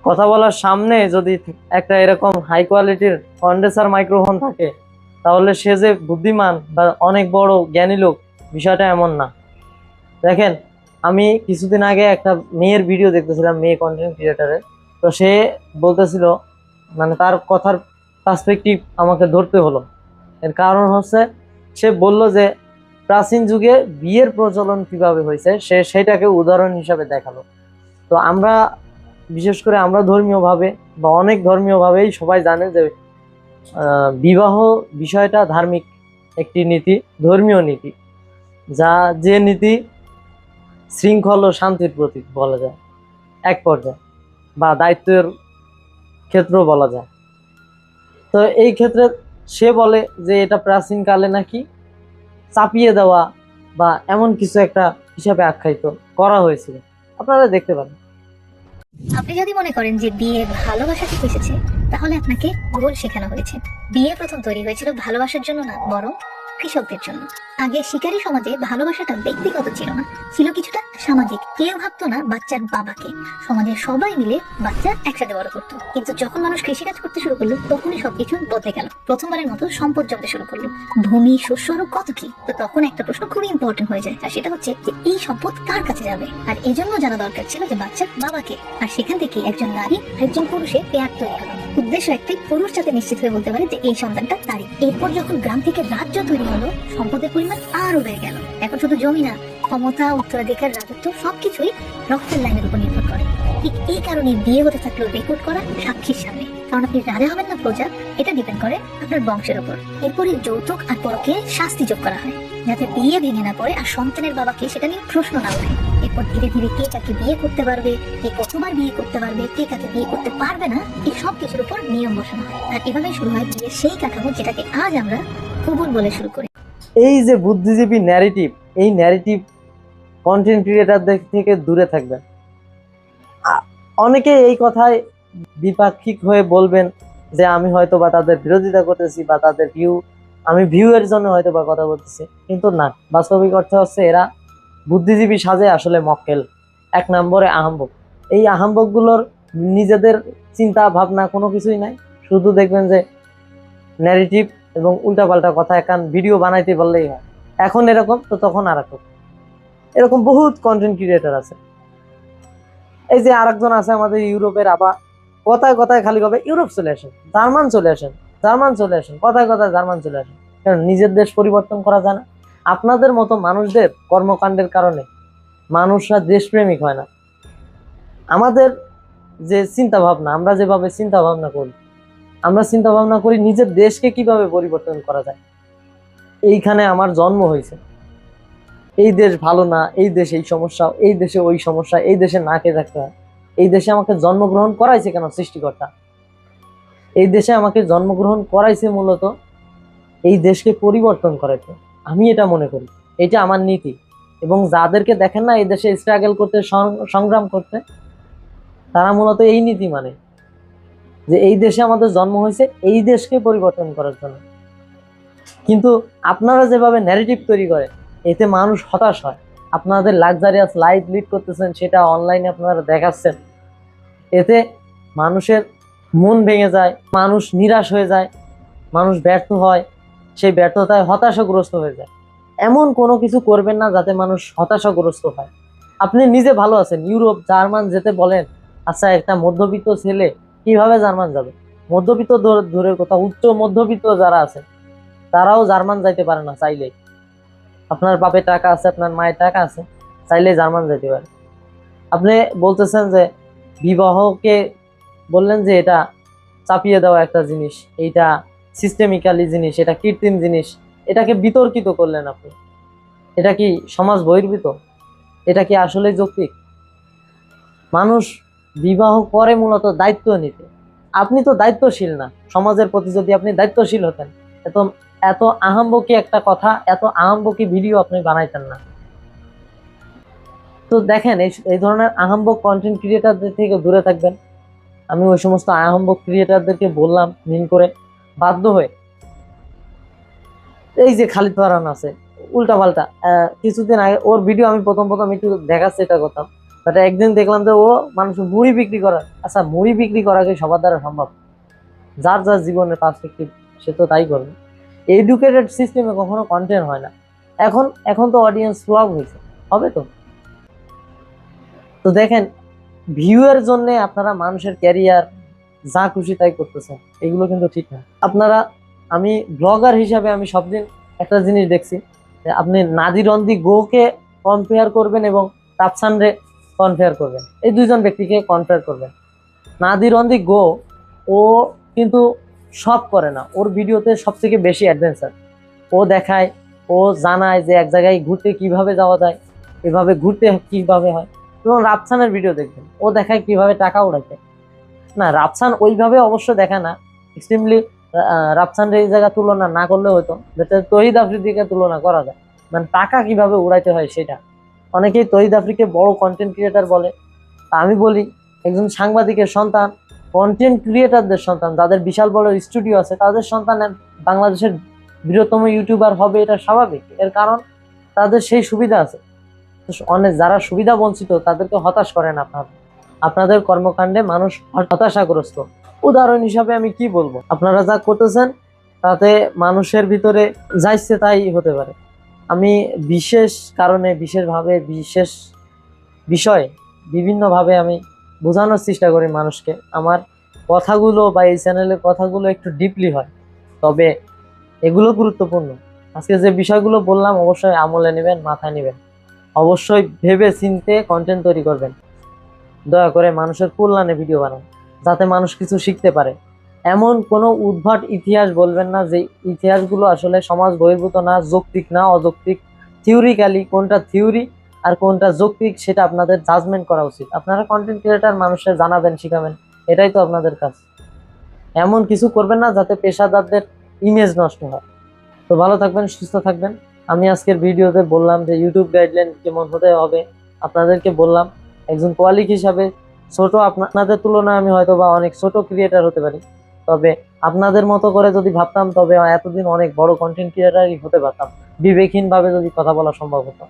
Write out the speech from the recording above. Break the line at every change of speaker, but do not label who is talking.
কথা বলার সামনে যদি একটা এরকম হাই কোয়ালিটির কন্ডেন্সার মাইক্রোফোন থাকে, তাহলে সে যে বুদ্ধিমান বা অনেক বড় জ্ঞানী লোক, বিষয়টা এমন না। দেখেন, আমি কিছুদিন আগে একটা মেয়ের ভিডিও দেখতেছিলাম, মেয়ে কন্টেন্ট ক্রিয়েটারের। তো সে বলতেছিল, মানে তার কথার পার্সপেক্টিভ আমাকে ধরতে হলো। এর কারণ হচ্ছে, সে বলল যে প্রাচীন যুগে বিয়ের প্রচলন কিভাবে হয়েছে, সে সেটাকে উদাহরণ হিসাবে দেখালো। তো আমরা, বিশেষ করে আমরা ধর্মীয় ভাবে বা অনেক ধর্মীয় ভাবেই সবাই জানে যে বিবাহ বিষয়টা ধার্মিক একটি নীতি, ধর্মীয় নীতি, যা যে নীতি শৃঙ্খল ও শান্তির প্রতীক বলা যায় এক পর্যায়ে, বা দায়িত্বের ক্ষেত্র বলা যায়। তো এই ক্ষেত্রে সে বলে যে এটা প্রাচীন কালে নাকি চাপিয়ে দেওয়া বা এমন কিছু একটা হিসাবে আখ্যায়িত করা হয়েছিল। আপনারা দেখতে পারেন।
আপনি যদি মনে করেন যে বিয়ে ভালোবাসা থেকে এসেছে, তাহলে আপনাকে ভুল শেখানো হয়েছে। বিয়ে প্রথম তৈরি হয়েছিল ভালোবাসার জন্য না, বরং কৃষকদের জন্য। আগে শিকারী সমাজে ভালোবাসাটা ব্যক্তিগত ছিল না, ছিল কিছুটা সামাজিক। কেউ ভাবতো না বাচ্চার বাবাকে, সমাজের সবাই মিলে বাচ্চা একসাথে বড় করতো। কিন্তু যখন মানুষ কৃষিকাজ করতে শুরু করলো, তখনই সবকিছু বদলে গেল। প্রথমবারের মতো সম্পদ জমতে শুরু করলো, ভূমি, শস্য আরো কত কি। তো তখন একটা প্রশ্ন খুবই ইম্পর্টেন্ট হয়ে যায়, আর সেটা হচ্ছে যে এই সম্পদ কার কাছে যাবে। আর এজন্য জানা দরকার ছিল যে বাচ্চার বাবাকে। আর সেখান থেকে একজন নারী একজন পুরুষের পেয়ার তৈরি হলো। উদ্দেশ্য একটাই, পুরুষ যাতে নিশ্চিত হয়ে বলতে পারে যে এই সন্তানটা তারই। এরপর যখন গ্রাম থেকে রাজ্য তৈরি হলো, সম্পদের পরিমাণ আরো বেড়ে গেল। এখন শুধু জমি না, ক্ষমতা, উত্তরাধিকার, রাজত্ব সবকিছুই রক্তের লাইনের উপর নির্ভর করে। ঠিক এই কারণে বিয়ে হতে থাকলেও রেকর্ড করা সাক্ষীর সামনে, কারণ আপনি রাজা হবেন না প্রজা, এটা ডিপেন্ড করে আপনার বংশের উপর। এরপরে যৌতুক আর পরকে শাস্তি যোগ করা হয়, যাতে বিয়ে ভেঙে না পড়ে আর সন্তানের বাবাকে সেটা নিয়ে প্রশ্ন না ওঠে। এরপর ধীরে ধীরে কে কাকে বিয়ে করতে পারবে, কে কতবার বিয়ে করতে পারবে, কে কাকে বিয়ে করতে পারবে না, এই সব কিছুর উপর নিয়ম বসানো হয়। আর এভাবে শুরু হয় বিয়ের সেই কাঠামো যেটাকে আজ আমরা কবুল বলে শুরু করি।
এই যে বুদ্ধিজীবী ন্যারেটিভ, এই ন্যারেটিভ কন্টেন্ট ক্রিয়েটারদের থেকে দূরে থাকবেন। অনেকে এই কথায় দ্বিপাক্ষিক হয়ে বলবেন যে আমি হয়তো বা তাদের বিরোধিতা করতেছি, বা তাদের আমি ভিউ এর জন্য হয়তো বা কথা বলতেছি, কিন্তু না, বাস্তবিক অর্থ হচ্ছে এরা বুদ্ধিজীবী সাজে আসলে মক্কেল, এক নম্বরে আহাম্বক। এই আহাম্বক গুলোর নিজেদের চিন্তা ভাবনা কোনো কিছুই নাই, শুধু দেখবেন যে ন্যারেটিভ এবং উল্টাপাল্টা কথা, একান ভিডিও বানাইতে বললেই হয়। এখন এরকম তো তখন আর এরকম বহুত কন্টেন্ট ক্রিয়েটর আছে। এই যে আরেকজন আছে আমাদের ইউরোপের, আবার কথায় কথায় খালি কবে ইউরোপ চলে আসেন, জার্মান চলে আসেন, জার্মান চলে আসেন, কথায় কথায় জার্মান চলে আসেন। কারণ নিজের দেশ পরিবর্তন করা যায় না। আপনাদের মতো মানুষদের কর্মকাণ্ডের কারণে মানুষরা দেশপ্রেমিক হয় না। আমাদের যে চিন্তা ভাবনা, আমরা যেভাবে চিন্তা ভাবনা করি, আমরা চিন্তা ভাবনা করি নিজের দেশকে কিভাবে পরিবর্তন করা যায়। এইখানে আমার জন্ম হয়েছে, এই দেশ ভালো না, এই দেশে এই সমস্যা, এই দেশে ওই সমস্যা, এই দেশে না খেয়ে থাকতে হয়। এই দেশে আমাকে জন্মগ্রহণ করাইছে কেন সৃষ্টিকর্তা? এই দেশে আমাকে জন্মগ্রহণ করাইছে মূলত এই দেশকে পরিবর্তন করাইতে। আমি এটা মনে করি, এটা আমার নীতি। এবং যাদেরকে দেখেন না এই দেশে স্ট্রাগল করতে, সংগ্রাম করতে, তারা মূলত এই নীতি মানে, যে এই দেশে আমাদের জন্ম হয়েছে এই দেশকে পরিবর্তন করার জন্য। কিন্তু আপনারা যেভাবে ন্যারেটিভ তৈরি করেন, এতে মানুষ হতাশ হয়। আপনাদের লাক্সারিয়াস লাইফ লিড করতেছেন, সেটা অনলাইনে আপনারা দেখাচ্ছেন, এতে মানুষের মন ভেঙে যায়, মানুষ নিরাশ হয়ে যায়, মানুষ ব্যর্থ হয়, সেই ব্যর্থতায় হতাশাগ্রস্ত হয়ে যায়। এমন কোনো কিছু করবেন না যাতে মানুষ হতাশাগ্রস্ত হয়। আপনি নিজে ভালো আছেন, ইউরোপ, জার্মান যেতে বলেন, আচ্ছা একটা মধ্যবিত্ত ছেলে কিভাবে জার্মান যাবে? মধ্যবিত্ত দূরের কথা, উচ্চ মধ্যবিত্ত যারা আছে তারাও জার্মান যাইতে পারে না চাইলেই। আপনার বাপের টাকা আছে, আপনার মায়ের টাকা আছে, চাইলে জার্মান যেতে পারে। আপনি বলতেছেন যে বিবাহকে, বললেন যে এটা চাপিয়ে দেওয়া একটা জিনিস, এইটা সিস্টেমিক্যালি জিনিস, এটা কৃত্রিম জিনিস, এটাকে বিতর্কিত করলেন আপনি। এটা কি সমাজ বহির্ভূত? এটা কি আসলে যৌক্তিক? মানুষ বিবাহ করে মূলত দায়িত্ব নিতে। আপনি তো দায়িত্বশীল না সমাজের প্রতি। যদি আপনি দায়িত্বশীল হতেন, এত এত আহাম্বকি একটা কথা, এত আহাম্বকি ভিডিও আপনি বানাইতেন না। তো দেখেন, এই ধরনের আহাম্বক কন্টেন্ট ক্রিয়েটারদের থেকে দূরে থাকবেন। আমি ওই সমস্ত আহাম্বক ক্রিয়েটারদেরকে বললাম মিন করে, বাধ্য হয়ে। এই যে খালিদ ফারহান আছে, উল্টা পাল্টা, কিছুদিন আগে ওর ভিডিও আমি প্রথম প্রথম একটু দেখার চেষ্টা করতাম, বাট একদিন দেখলাম যে ও মানুষ মুড়ি বিক্রি করা, আচ্ছা মুড়ি বিক্রি করা কি সবার দ্বারা সম্ভব? যার যার জীবনের পার্সপেক্টিভ সে তো তাই করবে। এডুকেটেড সিস্টেমে কখনো কন্টেন্ট হয় না। এখন এখন তো অডিয়েন্স ফ্লগ হয়েছে, হবে তো। তো দেখেন, ভিউয়ের জন্য আপনারা মানুষের ক্যারিয়ার যা খুশি তাই করতেছেন, এগুলো কিন্তু ঠিক না। আপনারা, আমি ব্লগার হিসাবে আমি সবদিন একটা জিনিস দেখছি যে আপনি নাদিরন্দি গোকে কম্পেয়ার করবেন এবং তাপসানরে কম্পেয়ার করবেন, এই দুইজন ব্যক্তিকে কম্পেয়ার করবেন। নাদিরন্দি গো, ও কিন্তু সব করে না, ওর ভিডিওতে সব থেকে বেশি অ্যাডভেঞ্চার ও দেখায়, ও জানায় যে এক জায়গায় ঘুরতে কিভাবে যাওয়া যায়, এভাবে ঘুরতে কিভাবে হয়। এবং রাফসানের ভিডিও দেখবেন, ও দেখায় কিভাবে টাকা উড়াইতে। না, রাফসান ওইভাবে অবশ্য দেখায় না এক্সট্রিমলি। রাফসানের এই জায়গা তুলনা না করলে হতো, যেটা তহিদ আফ্রিদিকে তুলনা করা যায়, মানে টাকা কিভাবে উড়াইতে হয় সেটা। অনেকেই তহিদ আফ্রিকে বড় কন্টেন্ট ক্রিয়েটার বলে, আমি বলি একজন সাংবাদিকের সন্তান, কন্টেন্ট ক্রিয়েটারদের সন্তান, যাদের বিশাল বড় স্টুডিও আছে তাদের সন্তান বাংলাদেশের বৃহত্তম ইউটিউবার হবে, এটা স্বাভাবিক। এর কারণ তাদের সেই সুবিধা আছে। তো অনেক যারা সুবিধা বঞ্চিত তাদেরকে হতাশ করেন আপনাদের কর্মকাণ্ডে মানুষ হতাশাগ্রস্ত। উদাহরণ হিসাবে আমি কি বলবো, আপনারা যা করতেছেন তাতে মানুষের ভিতরে যা ইচ্ছে তাই হতে পারে। আমি বিশেষ কারণে, বিশেষভাবে, বিশেষ বিষয় বিভিন্নভাবে আমি বোঝানোর চেষ্টা করি মানুষকে। আমার কথাগুলো বা এই চ্যানেলের কথাগুলো একটু ডিপলি হয়, তবে এগুলো গুরুত্বপূর্ণ। আজকে যে বিষয়গুলো বললাম অবশ্যই আমলে নেবেন, মাথায় নেবেন। অবশ্যই ভেবে চিন্তে কন্টেন্ট তৈরি করবেন। দয়া করে মানুষের কল্যাণে ভিডিও বানান, যাতে মানুষ কিছু শিখতে পারে। এমন কোনো উদ্ভট ইতিহাস বলবেন না যে ইতিহাসগুলো আসলে সমাজ বহির্ভূত না, যৌক্তিক না, অযৌক্তিক। থিওরিক্যালি কোনটা থিওরি আর কোনটা যৌক্তিক সেটা আপনাদের জাজমেন্ট করা উচিত। আপনারা কন্টেন্ট ক্রিয়েটার, মানুষের জানাবেন, শিখাবেন, এটাই তো আপনাদের কাজ। এমন কিছু করবেন না যাতে পেশাদারদের ইমেজ নষ্ট হয়। তো ভালো থাকবেন, সুস্থ থাকবেন। আমি আজকের ভিডিওতে বললাম যে ইউটিউব গাইডলাইন কেমন হতে হবে, আপনাদেরকে বললাম একজন কোয়ালিক হিসাবে ছোট, আপনাদের তুলনায় আমি হয়তো বা অনেক ছোট ক্রিয়েটার হতে পারি, তবে আপনাদের মতো করে যদি ভাবতাম তবে এতদিন অনেক বড় কন্টেন্ট ক্রিয়েটারই হতে পারতাম, বিবেকহীন ভাবে যদি কথা বলা সম্ভব হতো।